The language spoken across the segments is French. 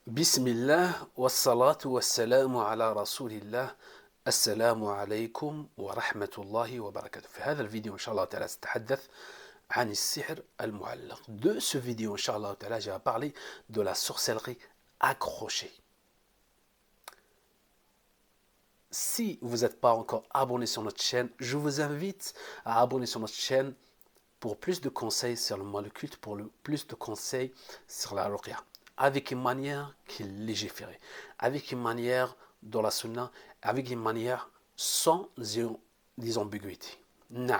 بسم الله والصلاة والسلام على رسول الله. السلام عليكم ورحمة الله وبركاته. في هذا الفيديو إن شاء الله تعالى سأتحدث عن السحر المعلق. De ce vidéo إن شاء الله تعالى je vais parler de la sorcellerie accrochée. Si vous n'êtes pas encore abonné sur notre chaîne, je vous invite à abonner sur notre chaîne pour plus de conseils sur le mal occulte, pour plus de conseils sur la ruqya, avec une manière qui est légiférée, avec une manière dans la sunna, avec une manière sans des ambiguïtés. Non.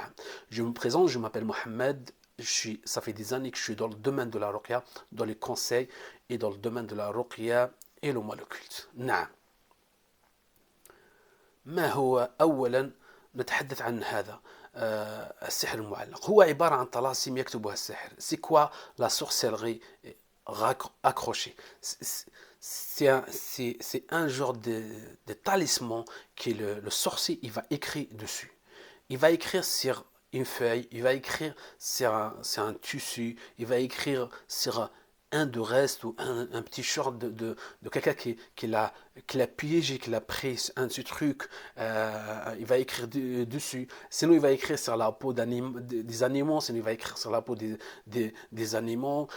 Je me présente, je m'appelle Mohamed, ça fait des années que je suis dans le domaine de la ruqya, dans les conseils et dans le domaine de la ruqya et le mal occulte. Non. ما هو أولا نتحدث عن هذا السحر المعلق. هو عبارة عن طلاسم يكتبها الساحر. C'est quoi la sorcellerie accrochée? C'est un genre de talisman que le sorcier il va écrire dessus. Il va écrire sur une feuille, il va écrire sur un tissu, il va écrire sur un de reste ou un petit short de quelqu'un qui l'a piégé, qui l'a pris un petit truc, il va écrire dessus. Sinon, il va écrire sur la peau des animaux, sinon il va écrire sur la peau des animaux,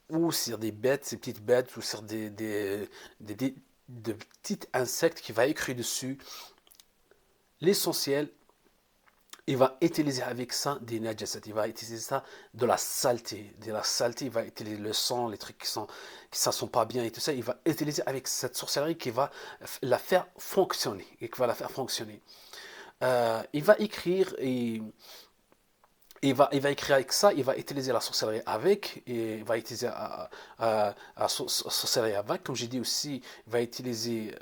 ou sur des bêtes, ces petites bêtes, ou sur de petits insectes qu'il va écrire dessus. L'essentiel, il va utiliser avec ça des najasat, il va utiliser ça de la saleté, il va utiliser le sang, les trucs qui sont pas bien et tout ça, il va utiliser avec cette sorcellerie qui va la faire fonctionner, il va écrire et il va écrire avec ça, il va utiliser la sorcellerie avec, et il va utiliser la sorcellerie avec, comme j'ai dit aussi, il va utiliser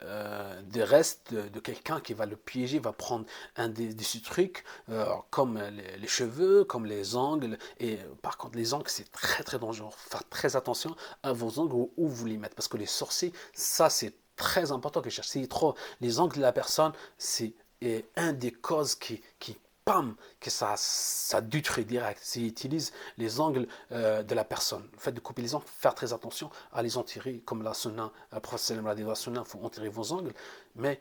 des restes de quelqu'un qui va le piéger, il va prendre un des trucs, comme les cheveux, comme les ongles, et par contre les ongles c'est très très dangereux, faites très attention à vos ongles où vous les mettez, parce que les sorciers, ça c'est très important que je cherche, c'est trop, les ongles de la personne, c'est un des causes qui pam, que ça détruit direct. S'ils utilisent les angles de la personne, le fait de couper les angles, faire très attention à les en tirer, comme la sunna, le prophète l'a dit, la sunna, il faut en tirer vos angles, mais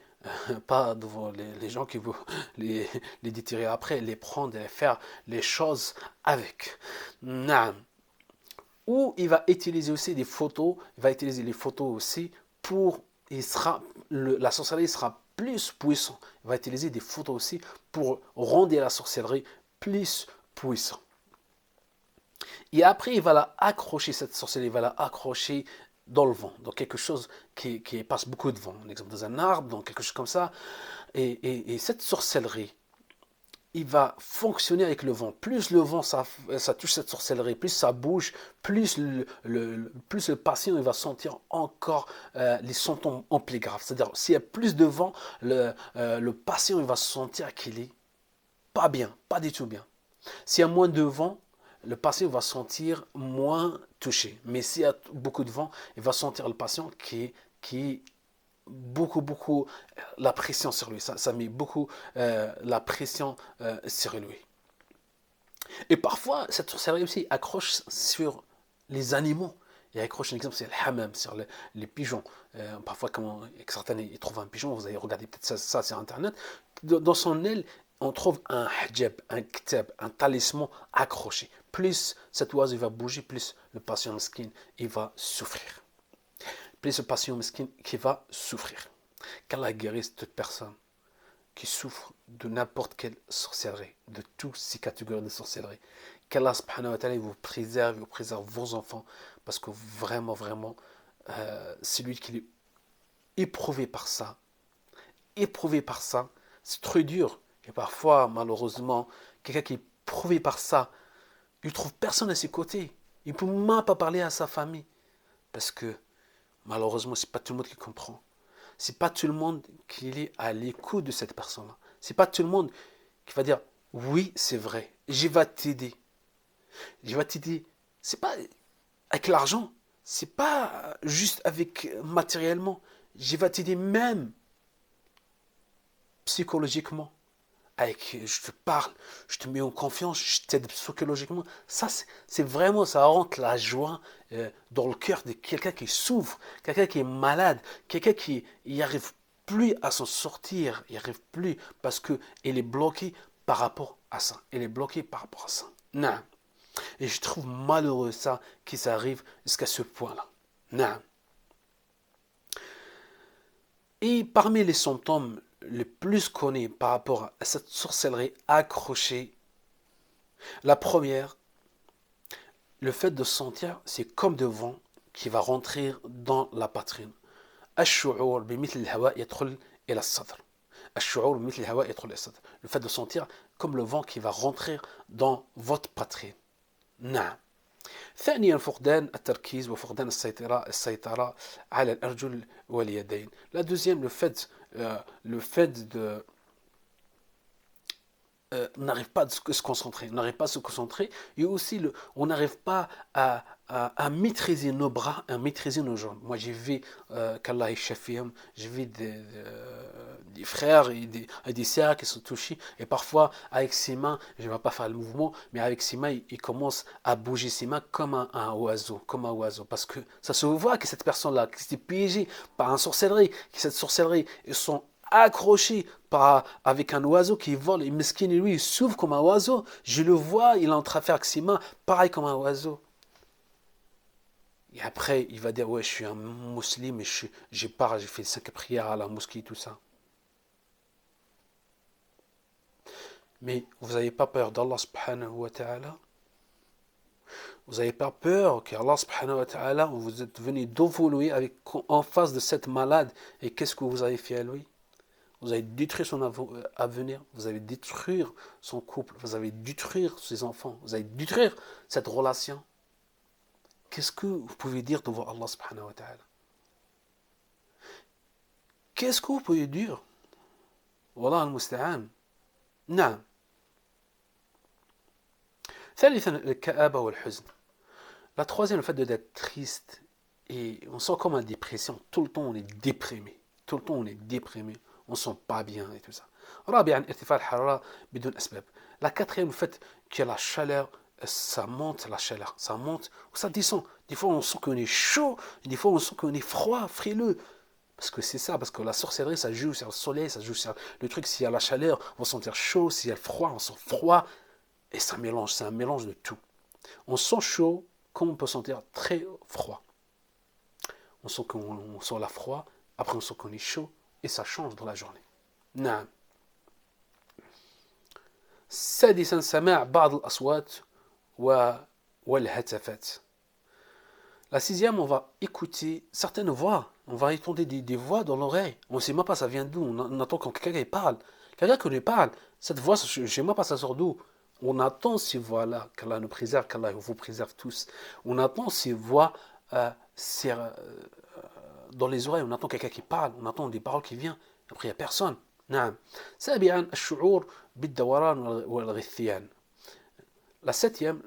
pas devant les gens qui vous les détirer après, les prendre et faire les choses avec. Naam. Ou il va utiliser aussi des photos, il va utiliser les photos aussi pour, la sorcellerie sera plus puissant. Il va utiliser des photos aussi pour rendre la sorcellerie plus puissante. Et après, il va la accrocher, cette sorcellerie, il va la accrocher dans le vent, dans quelque chose qui passe beaucoup de vent. Un exemple, dans un arbre, dans quelque chose comme ça. Et cette sorcellerie, il va fonctionner avec le vent. Plus le vent ça touche cette sorcellerie, plus ça bouge, plus le patient il va sentir encore les symptômes en plus graves. C'est-à-dire, s'il y a plus de vent, le patient il va sentir qu'il est pas bien, pas du tout bien. S'il y a moins de vent, le patient va sentir moins touché. Mais s'il y a beaucoup de vent, il va sentir le patient qui beaucoup la pression sur lui. Ça met beaucoup la pression sur lui. Et parfois, cette sorcellerie aussi accroche sur les animaux. Il accroche un exemple, c'est le hammam, sur les pigeons. Parfois, quand certains ils trouvent un pigeon, vous allez regarder peut-être ça sur Internet, dans son aile, on trouve un hijab, un ktab, un talisman accroché. Plus cet oiseau va bouger, plus le patient mesquin il va souffrir. Plus le patient mesquin qui va souffrir. Qu'Allah guérisse toute personne qui souffre de n'importe quelle sorcellerie, de toutes ces catégories de sorcellerie. Qu'Allah subhanahu wa ta'ala vous préserve vos enfants, parce que vraiment, celui qui est éprouvé par ça, c'est très dur. Et parfois, malheureusement, quelqu'un qui est éprouvé par ça, il ne trouve personne à ses côtés. Il ne peut même pas parler à sa famille. Parce que, malheureusement, ce n'est pas tout le monde qui comprend. C'est pas tout le monde qui est à l'écoute de cette personne-là. C'est pas tout le monde qui va dire oui, c'est vrai, je vais t'aider. Je vais t'aider. C'est pas avec l'argent, c'est pas juste avec matériellement. Je vais t'aider même psychologiquement, avec, je te parle, je te mets en confiance, je t'aide psychologiquement. Ça, c'est vraiment, ça rentre la joie dans le cœur de quelqu'un qui souffre, quelqu'un qui est malade, quelqu'un qui n'y arrive plus à s'en sortir, il n'y arrive plus parce qu'il est bloqué par rapport à ça. Il est bloqué par rapport à ça. Non. Et je trouve malheureux ça, que ça arrive jusqu'à ce point-là. Non. Et parmi les symptômes les plus connus par rapport à cette sorcellerie accrochée, la première, le fait de sentir, c'est comme de vent qui va rentrer dans la poitrine. الشعور بمثل الهواء يدخل إلى الصدر. الشعور بمثل الهواء يدخل إلى الصدر. Le fait de sentir comme le vent qui va rentrer dans votre poitrine. نعم. ثانيا فقدان التركيز وفقدان السيطرة على الأرجل واليدين. La deuxième, le fait de n'arrive pas à se concentrer, n'arrive pas à se concentrer, et aussi on n'arrive pas à maîtriser nos bras, à maîtriser nos jambes. Moi j'ai vu qu'Allah est chafiyam, j'ai vu des frères et des sœurs qui sont touchés, et parfois avec ses mains, je ne vais pas faire le mouvement, mais avec ses mains, il commence à bouger ses mains comme un oiseau, parce que ça se voit que cette personne-là, qui s'est piégée par une sorcellerie, que cette sorcellerie, ils sont accroché avec un oiseau qui vole, et mesquine, lui, il souffre comme un oiseau. Je le vois, il est en train de faire avec ses mains, pareil comme un oiseau. Et après, il va dire, ouais, je suis un musulman, mais j'ai fait 5 prières à la mosquée, tout ça. Mais vous n'avez pas peur d'Allah subhanahu wa ta'ala? Vous n'avez pas peur qu'Allah subhanahu wa ta'ala, vous êtes venu d'évoluer en face de cette malade, et qu'est-ce que vous avez fait à lui? Vous avez détruit son avenir, vous avez détruire son couple, vous avez détruire ses enfants, vous avez détruire cette relation. Qu'est-ce que vous pouvez dire devant Allah subhanahu wa ta'ala? Qu'est-ce que vous pouvez dire? Wallah al-musta'an. Non. ثالثا الكآبة والحزن. La troisième, le fait d'être triste, et on sent comme une dépression. Tout le temps on est déprimé. Tout le temps on est déprimé. On ne sent pas bien et tout ça. رابعا ارتفاع الحرارة بدون أسباب. La quatrième, le fait que la chaleur, ça monte, ça monte ou ça descend. Des fois on sent qu'on est chaud, des fois on sent qu'on est froid, frileux. Parce que c'est ça, parce que la sorcellerie, ça joue sur le soleil, ça joue sur le truc. S'il y a la chaleur, on va sentir chaud, s'il y a le froid, on sent froid. Et ça mélange, c'est un mélange de tout. On sent chaud, comme on peut sentir très froid. On sent la froid, après on sent qu'on est chaud, et ça change dans la journée. نعم. سادسا سماع بعض الأصوات والهتافات. La sixième, on va écouter certaines voix. On va entendre des voix dans l'oreille. On ne sait même pas ça vient d'où. On attend quand quelqu'un parle. Quelqu'un qui nous parle, cette voix, je ne sais même pas ça sort d'où. On attend ces voix-là, qu'Allah nous préserve, qu'Allah vous préserve tous. On attend ces voix dans les oreilles, on attend quelqu'un qui parle, on attend des paroles qui viennent. Après, il n'y a personne. نعم. سابعا الشعور بالدوران والغثيان. La septième,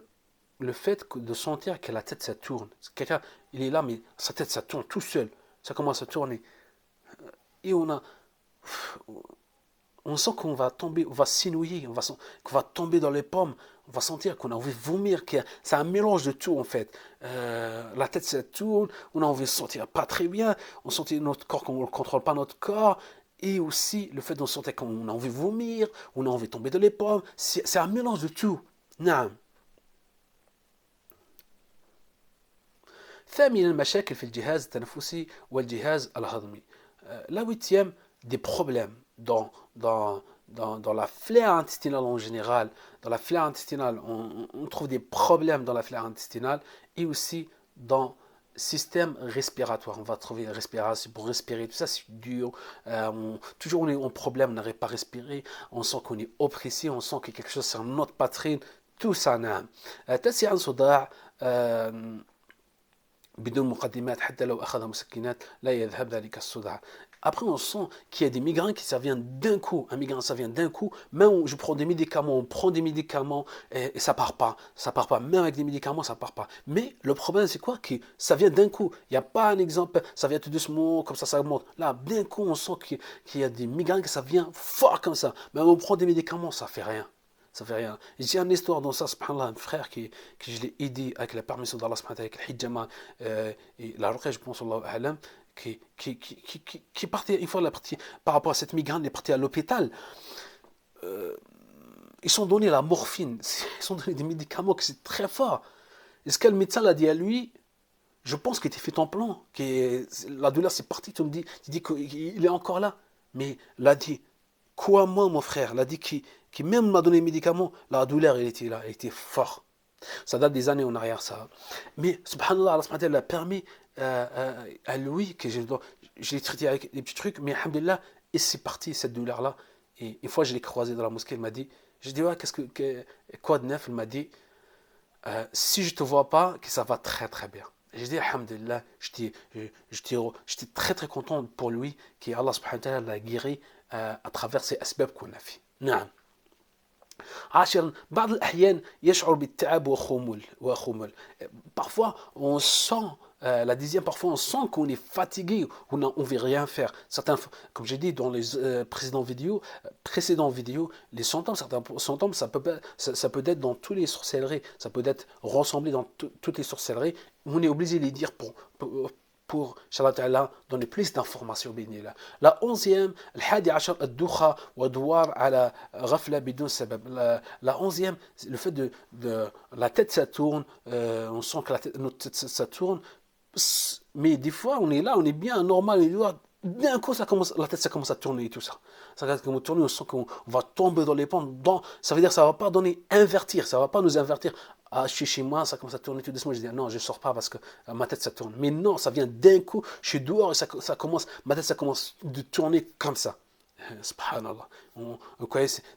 le fait de sentir que la tête ça tourne. Quelqu'un, il est là, mais sa tête ça tourne tout seul. Ça commence à tourner. Et on sent qu'on va tomber, on va s'ennuyer, qu'on va tomber dans les pommes. On va sentir qu'on a envie de vomir. C'est un mélange de tout en fait. La tête ça tourne, on a envie de se sentir pas très bien. On sentit notre corps qu'on ne contrôle pas notre corps. Et aussi le fait de sentir qu'on a envie de vomir, on a envie de tomber dans les pommes. C'est un mélange de tout. نعم. ثامنا المشاكل في الجهاز التنفسي والجهاز الهضمي. La huitième, des problèmes dans la flore intestinale en général. Dans la flore intestinale, on trouve des problèmes dans la flore intestinale et aussi dans le système respiratoire. On va trouver respiration pour respirer, tout ça c'est dur. Toujours on est en problème, on n'arrive pas à respirer. On sent qu'on est oppressé, on sent que quelque chose c'est notre poitrine. Tout ça, نعم. تسعا صداع بدون مقدمات حتى لو أخذ مسكنات لا يذهب ذلك الصداع. Après, on sent qu'il y a des migraines qui ça vient d'un coup. Un migraine, ça vient d'un coup. Même je prends des médicaments, on prend des médicaments et ça part pas. Ça part pas. Même avec des médicaments, ça part pas. Mais le problème, c'est quoi? Que ça vient d'un coup. Il n'y a pas un exemple, ça vient tout doucement, comme ça monte. Là, d'un coup, on sent qu'il y a des migraines que ça vient fort comme ça. Même on prend des médicaments, ça fait rien. Ça fait rien. J'ai une histoire dans ça, subhanallah, un frère qui je l'ai aidé avec la permission d'Allah, avec le hijama et la ruqya, je pense, Allah alam, qui partait, une fois la partie, par rapport à cette migraine, il est parti à l'hôpital. Euh, ils sont donnés la morphine, ils sont donnés des médicaments qui c'est très fort. Et ce que le médecin l'a dit à lui, je pense qu'il était fait en plan, que la douleur c'est parti, tu dis qu'il est encore là. Mais l'a dit, quoi moi mon frère, l'a dit qui même m'a donné les médicaments, la douleur elle était là, elle était forte. Ça date des années en arrière ça. Mais subhanallah, Allah subhanahu wa ta'ala a permis à lui que je l'ai traité avec des petits trucs, mais alhamdulillah, et c'est parti cette douleur-là. Et une fois je l'ai croisé dans la mosquée, il m'a dit, j'ai dit ouais, quoi de neuf? Il m'a dit, si je te vois pas, que ça va très très bien. J'ai dit, alhamdulillah, j'étais très très content pour lui, qu'Allah subhanahu wa ta'ala l'a guéri à travers ces asbab qu'on a fait. نعم. عاشرا بعض الأحيان يشعر بالتعب وخمول. Parfois on sent la dixième, parfois on sent qu'on est fatigué, on ne veut rien faire. Certains, comme j'ai dit dans les précédentes vidéos, les symptômes, certains symptômes, ça peut être dans toutes les sorcelleries, ça peut être rassemblé dans toutes les sorcelleries. On est obligé de les dire pour Inch'Allah Ta'ala donner plus d'informations. La 11e, الحادي عشر الدوخة ودوار على غفلة بدون سبب. La 11e, le fait de la tête ça tourne, on sent que notre tête ça tourne, mais des fois on est là, on est bien normal, et d'un coup la tête ça commence à tourner et tout ça. Ça commence à tourner, on sent qu'on va tomber dans les pentes. Ça veut dire que ça ne va pas donner invertir, ça ne va pas nous invertir. Ah, je suis chez moi, ça commence à tourner tout doucement. Je dis non, je ne sors pas parce que ma tête ça tourne. Mais non, ça vient d'un coup, je suis dehors et ma tête ça commence de tourner comme ça. Subhanallah.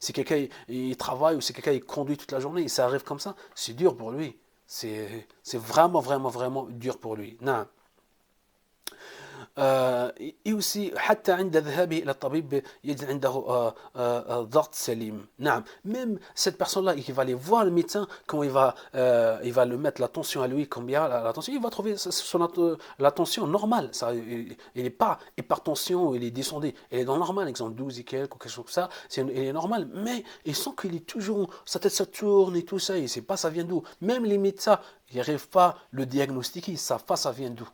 Si quelqu'un il travaille ou si quelqu'un il conduit toute la journée et ça arrive comme ça, c'est dur pour lui. C'est vraiment, vraiment, vraiment dur pour lui. Non. Et aussi حتى عند ذهابه إلى الطبيب يجد عنده ضغط سليم. نعم. Même cette personne-là qui va aller voir le médecin, quand il va le mettre la tension à lui, combien la tension, il va trouver la tension normale. Ça, il n'est pas hypertension, il est descendu. Il est dans le normal, exemple 12 et quelques, ou quelque chose comme ça. Il est normal, mais il sent qu'il est toujours, sa tête ça tourne et tout ça, il ne sait pas ça vient d'où. Même les médecins, ils n'arrivent pas à le diagnostiquer, ils ne savent pas ça vient d'où.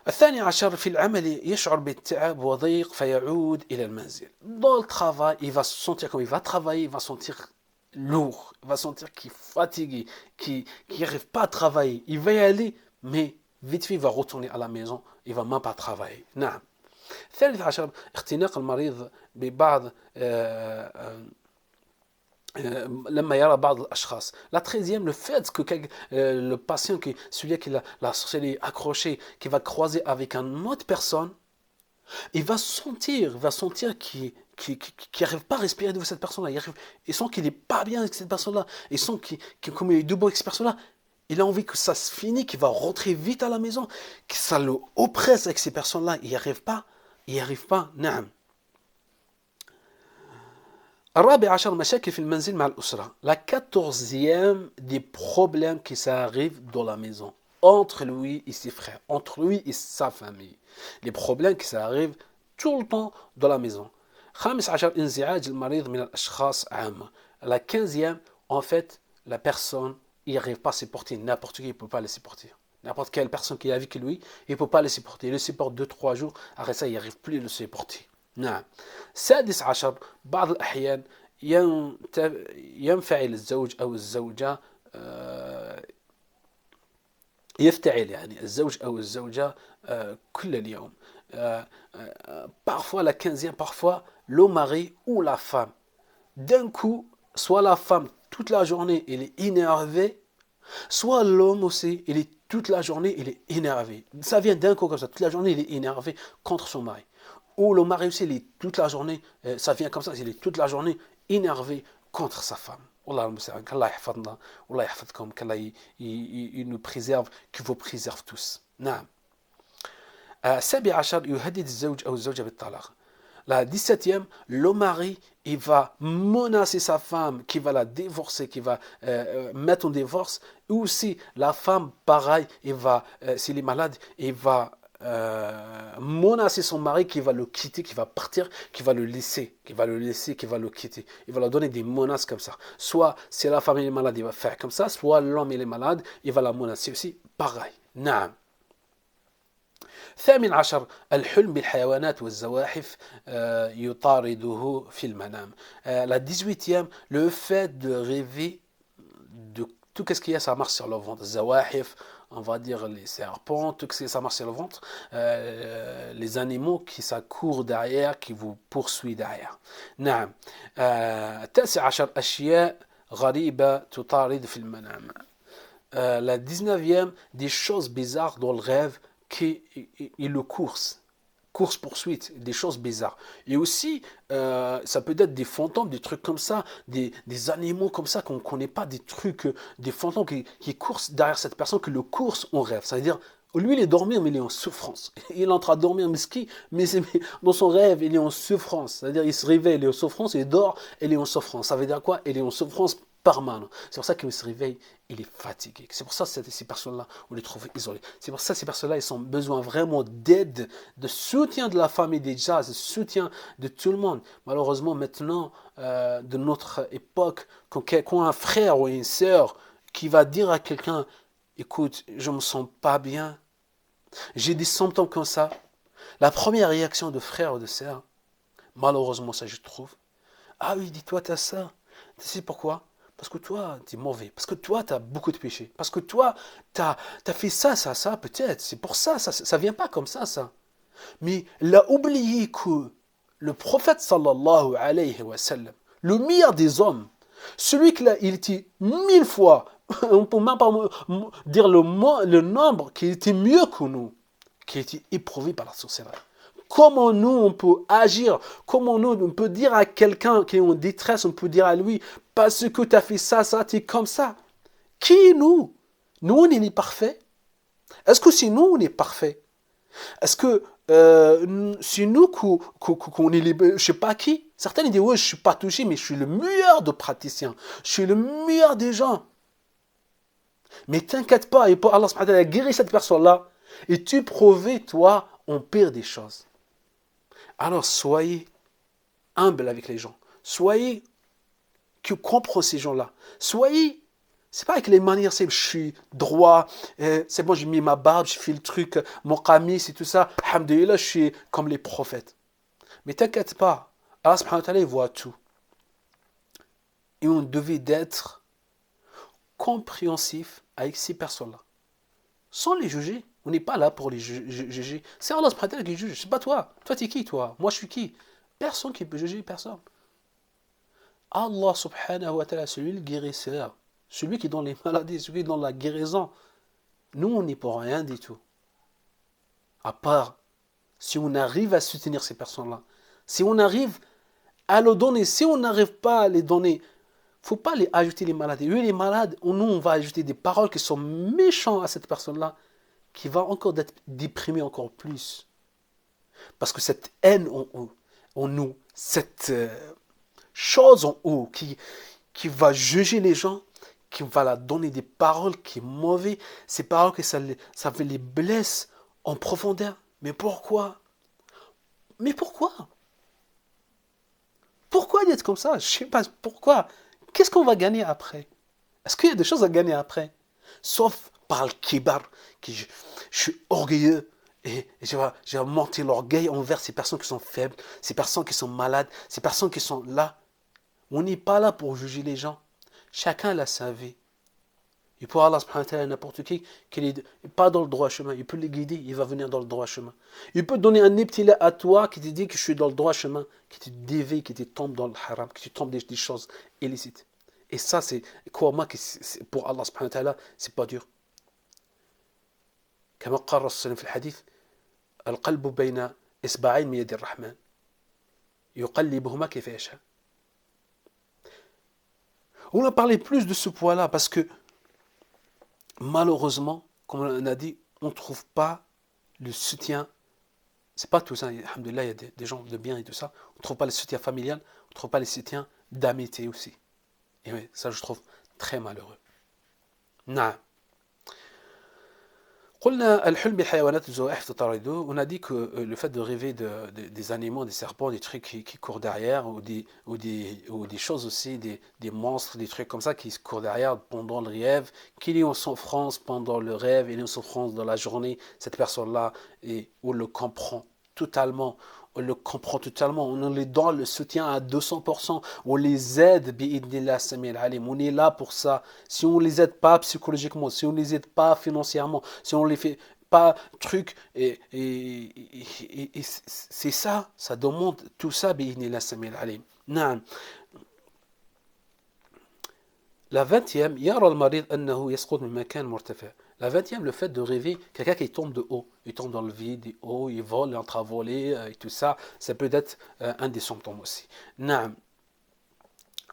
الثاني عشر في العمل يشعر بالتعب وضيق فيعود إلى المنزل. Dans le travail, il va se sentir comme il va travailler, il va se sentir lourd, il va se sentir qu'il est fatigué, qu'il n'arrive pas à travailler. Il va y aller, mais vite fait, il va retourner à la maison, il ne va même pas travailler. نعم. الثالث عشر اختناق المريض ببعض لما يرى بعض الأشخاص. La 13e, le fait que le patient, celui qui la sorcellerie accroché, qui va croiser avec une autre personne, il va sentir qu'il n'arrive pas à respirer de cette personne-là. Il sent qu'il n'est pas bien avec cette personne-là. Il sent comme il est debout avec cette personne-là, il a envie que ça se finisse, qu'il va rentrer vite à la maison, que ça le oppresse avec ces personnes-là. Il n'y arrive pas. نعم. الرابع عشر مشاكل في المنزل مع الأسرة. La 14e des problèmes qui s'arrivent dans la maison entre lui et ses frères, entre lui et sa famille. Les problèmes qui s'arrivent tout le temps dans la maison. خامس عشر انزعاج المريض من الأشخاص عامة. La 15e, en fait, la personne, il n'arrive pas à supporter n'importe qui, il ne peut pas le supporter. N'importe quelle personne qui est avec lui, il ne peut pas le supporter. Il le supporte 2-3 jours, après ça, il n'arrive plus à le supporter. نعم. السادس عشر بعض الأحيان ينفعل الزوج أو الزوجة يفتعل يعني الزوج أو الزوجة كل اليوم. Parfois la 15e, parfois le mari ou la femme. D'un coup, soit la femme toute la journée elle est énervée, soit l'homme aussi il est toute la journée il est énervé. Ça vient d'un coup comme ça, toute la journée il est énervé contre son mari. Ou le mari aussi, il est toute la journée, ça vient comme ça, il est toute la journée énervé contre sa femme. Wallah al-Musta'an, qu'Allah yahfadna, Wallah yahfadkom, qu'Allah il nous préserve, qu'il vous préserve tous. Naam. السابع عشر يهدد الزوج أو الزوجة بالطلاق. La 17e, le mari, il va menacer sa femme, qui va la divorcer, qui va mettre en divorce. Ou aussi, la femme, pareil, il va, s'il est malade, il va menacer son mari qui va le quitter, qui va partir, qui va le laisser, qui va le quitter. Il va leur donner des menaces comme ça. Soit, si la femme est malade, il va faire comme ça. Soit, l'homme, il est malade, il va la menacer aussi. Pareil. Naam. الثامن عشر الحلم بالحيوانات والزواحف يطارده في المنام. La 18e, le fait de rêver de tout ce qu'il y a, ça marche sur le ventre. Zawahif, on va dire les serpents, tout ce qui ça marche sur le ventre, les animaux qui ça court derrière, qui vous poursuit derrière. نعم. التاسع عشر أشياء غريبة تطارد في المنام. La 19e, des choses bizarres dans le rêve qui le course-poursuite, des choses bizarres. Et aussi, ça peut être des fantômes, des trucs comme ça, des animaux comme ça qu'on ne connaît pas, des trucs, des fantômes qui courent derrière cette personne, qui le course en rêve. Ça veut dire, lui, il est dormir, mais il est en souffrance. Il est en train de dormir, mais dans son rêve, il est en souffrance. C'est-à-dire, il se réveille, il est en souffrance, il dort, il est en souffrance. Ça veut dire quoi? Il est en souffrance permanente. C'est pour ça qu'il se réveille, il est fatigué. C'est pour ça que ces personnes-là, on les trouve isolées. C'est pour ça que ces personnes-là, ils ont besoin vraiment d'aide, de soutien de la famille déjà, de soutien de tout le monde. Malheureusement, maintenant, de notre époque, quand un frère ou une sœur qui va dire à quelqu'un, écoute, je ne me sens pas bien, j'ai des symptômes comme ça, la première réaction de frère ou de sœur, malheureusement, ça je trouve, ah oui, dis-toi, tu as ça. Tu sais pourquoi? Parce que toi, tu es mauvais. Parce que toi, tu as beaucoup de péchés. Parce que toi, tu as fait ça, peut-être. C'est pour ça, ça vient pas comme ça. Mais il a oublié que le prophète sallallahu alayhi wa sallam, le meilleur des hommes, celui qui il était 1000 fois, on ne peut même pas dire le nombre, qui était mieux que nous, qui était éprouvé par la sorcellerie. Comment nous, on peut agir, comment nous, on peut dire à quelqu'un qui est en détresse, on peut dire à lui, parce que tu as fait ça, tu es comme ça. Qui nous? Nous, on est parfaits. Est-ce que c'est nous, on est parfaits? Est-ce que c'est nous qu'on est les... Je ne sais pas qui. Certains disent, oui, je ne suis pas touché, mais je suis le meilleur de praticiens. Je suis le meilleur des gens. Mais t'inquiète pas, et pour Allah subhanahu wa ta'ala guérir cette personne-là, et tu prouves, toi, en pire des choses. Alors soyez humble avec les gens. Soyez que comprend ces gens-là. Soyez, c'est pas avec les manières, c'est je suis droit, c'est bon, j'ai mis ma barbe, je fais le truc, mon qamis et tout ça. Alhamdulillah, je suis comme les prophètes. Mais t'inquiète pas, Allah subhanahu wa ta'ala, il voit tout. Et on devait d'être compréhensif avec ces personnes-là. Sans les juger. On n'est pas là pour les juger. C'est Allah subhanahu wa ta'ala qui juge. C'est pas toi. Toi, t'es qui, toi? Moi, je suis qui? Personne qui peut juger personne. Allah subhanahu wa ta'ala, celui le guérisseur, celui qui est dans les maladies, celui qui est dans la guérison. Nous, on n'est pour rien du tout. À part si on arrive à soutenir ces personnes-là. Si on arrive à le donner. Si on n'arrive pas à les donner, il ne faut pas les ajouter les maladies. Eux, les malades, nous, on va ajouter des paroles qui sont méchantes à cette personne-là, qui va encore être déprimée encore plus. Parce que cette haine en nous, cette chose en haut qui va juger les gens, qui va leur donner des paroles qui sont mauvaises, ces paroles que ça les blesse en profondeur. Mais pourquoi? Mais pourquoi? Pourquoi d'être comme ça? Je ne sais pas pourquoi. Qu'est-ce qu'on va gagner après? Est-ce qu'il y a des choses à gagner après? Sauf par le kibar, que je suis orgueilleux et je vais monter l'orgueil envers ces personnes qui sont faibles, ces personnes qui sont malades, ces personnes qui sont là. On n'est pas là pour juger les gens. Chacun a sa vie. Et pour Allah subhanahu wa ta'ala, n'importe qui n'est pas dans le droit chemin, il peut les guider, il va venir dans le droit chemin. Il peut donner un eptilat à toi qui te dit que je suis dans le droit chemin, qui te dévie, qui te tombe dans le haram, qui te tombe des choses illicites. Et ça, c'est, crois-moi, pour Allah subhanahu wa ta'ala, c'est pas dur. كما قال الرسول في الحديث القلب بين إصبعين من يد الرحمن يقلبهما كيف يشاء. On a parlé plus de ce point-là parce que malheureusement, comme on a dit, on ne trouve pas le soutien C'est pas tout ça. Alhamdoulilah, il y a des gens de bien et tout ça. On ne trouve pas le soutien familial, on ne trouve pas le soutien d'amitié aussi. Et oui, ça, je trouve très malheureux. Non. قلنا الحلم بالحيوانات الزواحف تطارده. On a dit que le fait de rêver des animaux, des serpents, des trucs qui courent derrière, ou des choses aussi, des monstres, des trucs comme ça qui se courent derrière pendant le rêve, qu'il est en souffrance pendant le rêve, il est en souffrance dans la journée, cette personne-là, et on le comprend totalement. On le comprend totalement, on les donne le soutien à 200%, on les aide, bi'idnillah samil alim, on est là pour ça. Si on ne les aide pas psychologiquement, si on ne les aide pas financièrement, si on ne les fait pas truc, et c'est ça, ça demande tout ça, bi'idnillah samil alim. Naam. La 20e, يرى المريض أنه يسقط من مكان مرتفع. La 20e, le fait de rêver quelqu'un qui tombe de haut, il tombe dans le vide, de haut, il vole, il est en train de voler, et tout ça, ça peut être un des symptômes aussi. نعم.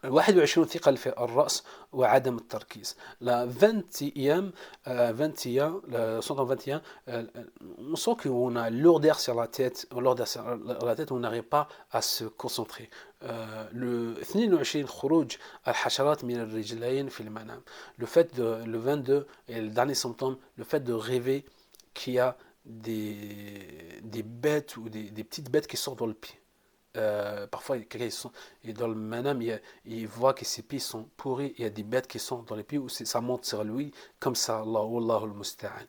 21 ثقل في الرأس وعدم التركيز. La 20e, 21, le 121, on sent qu'on a lourdeur sur la tête, on n'arrive pas à se concentrer. Le 22 خروج الحشرات من الرجلين في المنام. Le fait de, le 22 et le dernier symptôme, le fait de rêver qu'il y a des bêtes ou des petites bêtes qui sortent dans le pied. Parfois, quelqu'un est dans le manam, il voit que ses pieds sont pourris, il y a des bêtes qui sont dans les pieds, ou ça monte sur lui, comme ça, Allah, Wallahu al-Musta'an.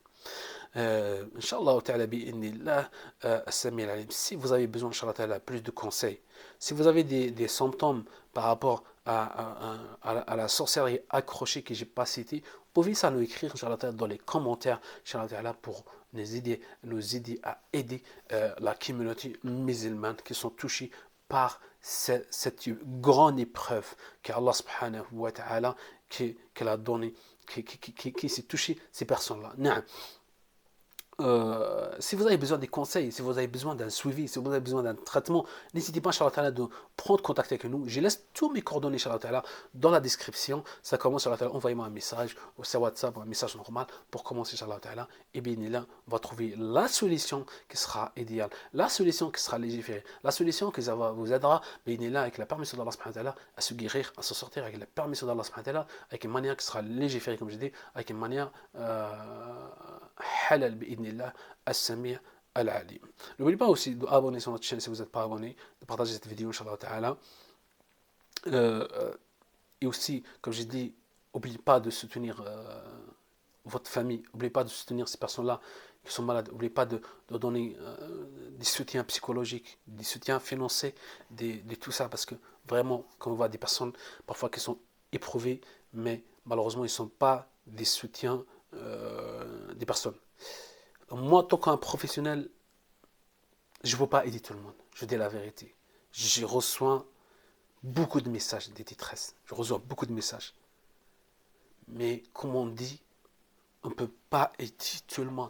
Inch'Allah ta'ala bi'idnillah, si vous avez besoin, Inch'Allah ta'ala, plus de conseils, si vous avez des symptômes par rapport à la sorcellerie accrochée que je n'ai pas citée, vous pouvez ça nous écrire, Inch'Allah ta'ala, dans les commentaires, Inch'Allah ta'ala, pour nous aider à aider la communauté musulmane qui sont touchés par cette grande épreuve qu'Allah subhanahu wa ta'ala qu'elle a donnée, qui s'est touché ces personnes-là. Si vous avez besoin des conseils, si vous avez besoin d'un suivi, si vous avez besoin d'un traitement, n'hésitez pas, Inch'Allah ta'ala, de prendre contact avec nous. Je laisse tous mes coordonnées, Inch'Allah ta'ala, dans la description. Ça commence, Inch'Allah ta'ala, envoyez-moi un message, ou sur WhatsApp, ou un message normal, pour commencer, Inch'Allah ta'ala. Et bien là, on va trouver la solution qui sera idéale, la solution qui sera légiférée, la solution qui vous aidera, bien là, avec la permission d'Allah subhanahu wa ta'ala, à se guérir, à se sortir, avec la permission d'Allah subhanahu wa ta'ala, avec une manière qui sera légiférée, comme je dis, avec une manière halal, bi'idnillah, as-sami' al-alim. N'oubliez pas aussi de vous abonner sur notre chaîne si vous n'êtes pas abonné, de partager cette vidéo, Inch'Allah ta'ala. Et aussi, comme j'ai dit, n'oubliez pas de soutenir votre famille, n'oubliez pas de soutenir ces personnes-là qui sont malades, n'oubliez pas de donner des soutiens psychologiques, des soutiens financiers, de tout ça, parce que vraiment, quand on voit des personnes parfois qui sont éprouvées, mais malheureusement, ils ne sont pas des soutiens des personnes. Moi, en tant qu'un professionnel, je ne veux pas aider tout le monde. Je dis la vérité. Je reçois beaucoup de messages de détresse. Je reçois beaucoup de messages. Mais comme on dit, on ne peut pas aider tout le monde.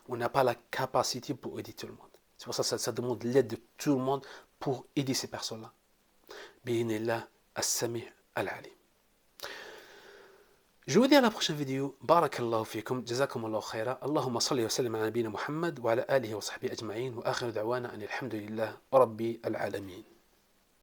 On n'a pas la capacité pour aider tout le monde. C'est pour ça que ça demande l'aide de tout le monde pour aider ces personnes-là. Bi'inillah as-sami' al-alim. Je vous dis à la prochaine vidéo. Barakallahu fikum, jazakumullahu khaira. Allahumma salli wa sallim ala nabina Muhammad wa ala alihi wa sahbihi ajma'in. Wa akhiru da'wana anil hamdulillah rabbi al-alamin.